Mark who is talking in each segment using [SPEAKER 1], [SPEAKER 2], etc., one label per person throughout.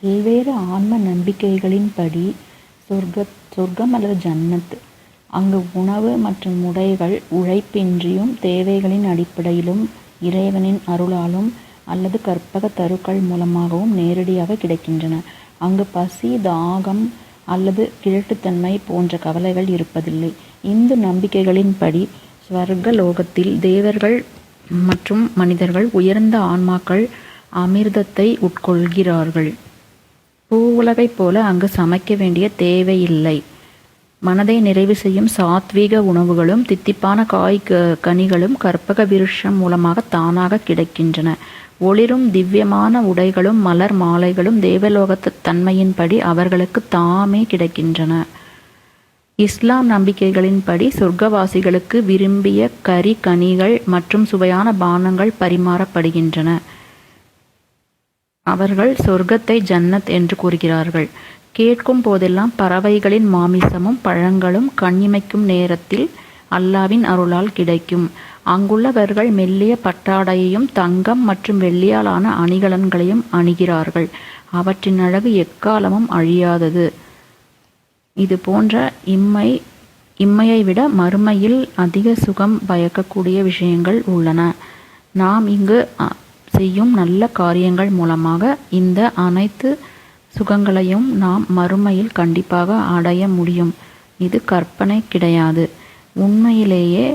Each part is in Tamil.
[SPEAKER 1] பல்வேறு ஆன்ம நம்பிக்கைகளின்படி சொர்க்கம் அல்லது ஜன்னத் அங்கு உணவு மற்றும் உடைகள் உழைப்பின்றியும் தேவைகளின் அடிப்படையிலும் இறைவனின் அருளாலும் அல்லது கற்பக தருக்கள் மூலமாகவும் நேரடியாக கிடைக்கின்றன. அங்கு பசி, தாகம் அல்லது கிழட்டுத்தன்மை போன்ற கவலைகள் இருப்பதில்லை. இந்து நம்பிக்கைகளின்படி ஸ்வர்க லோகத்தில் தேவர்கள் மற்றும் மனிதர்கள் உயர்ந்த ஆன்மாக்கள் அமிர்தத்தை உட்கொள்கிறார்கள். பூவுலகைப் போல அங்கு சமைக்க வேண்டிய தேவையில்லை. மனதை நிறைவு செய்யும் சாத்வீக உணவுகளும் தித்திப்பான கனிகளும் கற்பக விருட்சம் மூலமாக தானாக கிடைக்கின்றன. ஒளிரும் திவ்யமான உடைகளும் மலர் மாலைகளும் தேவலோகத்து தன்மையின்படி அவர்களுக்கு தாமே கிடைக்கின்றன. இஸ்லாம் நம்பிக்கைகளின்படி சொர்க்கவாசிகளுக்கு விரும்பிய கறி, கனிகள் மற்றும் சுவையான பானங்கள் பரிமாறப்படுகின்றன. அவர்கள் சொர்க்கத்தை ஜன்னத் என்று கூறுகிறார்கள். கேட்கும் போதெல்லாம் பறவைகளின் மாமிசமும் பழங்களும் கண்ணிமைக்கும் நேரத்தில் அல்லாவின் அருளால் கிடைக்கும். அங்குள்ளவர்கள் மெல்லிய பட்டாடையையும் தங்கம் மற்றும் வெள்ளியாலான அணிகலன்களையும் அணிகிறார்கள். அவற்றின் அழகு எக்காலமும் அழியாதது. இது போன்ற இம்மையை விட மறுமையில் அதிக சுகம் பயக்கக்கூடிய விஷயங்கள் உள்ளன. நாம் இங்கு செய்யும் நல்ல காரியங்கள் மூலமாக இந்த அனைத்து சுகங்களையும் நாம் மறுமையில் கண்டிப்பாக அடைய முடியும். இது கற்பனை கிடையாது. உண்மையிலேயே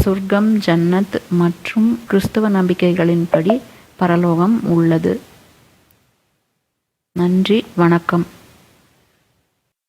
[SPEAKER 1] சொர்க்கம், ஜன்னத் மற்றும் கிறிஸ்தவ நம்பிக்கைகளின்படி பரலோகம் உள்ளது. நன்றி, வணக்கம்.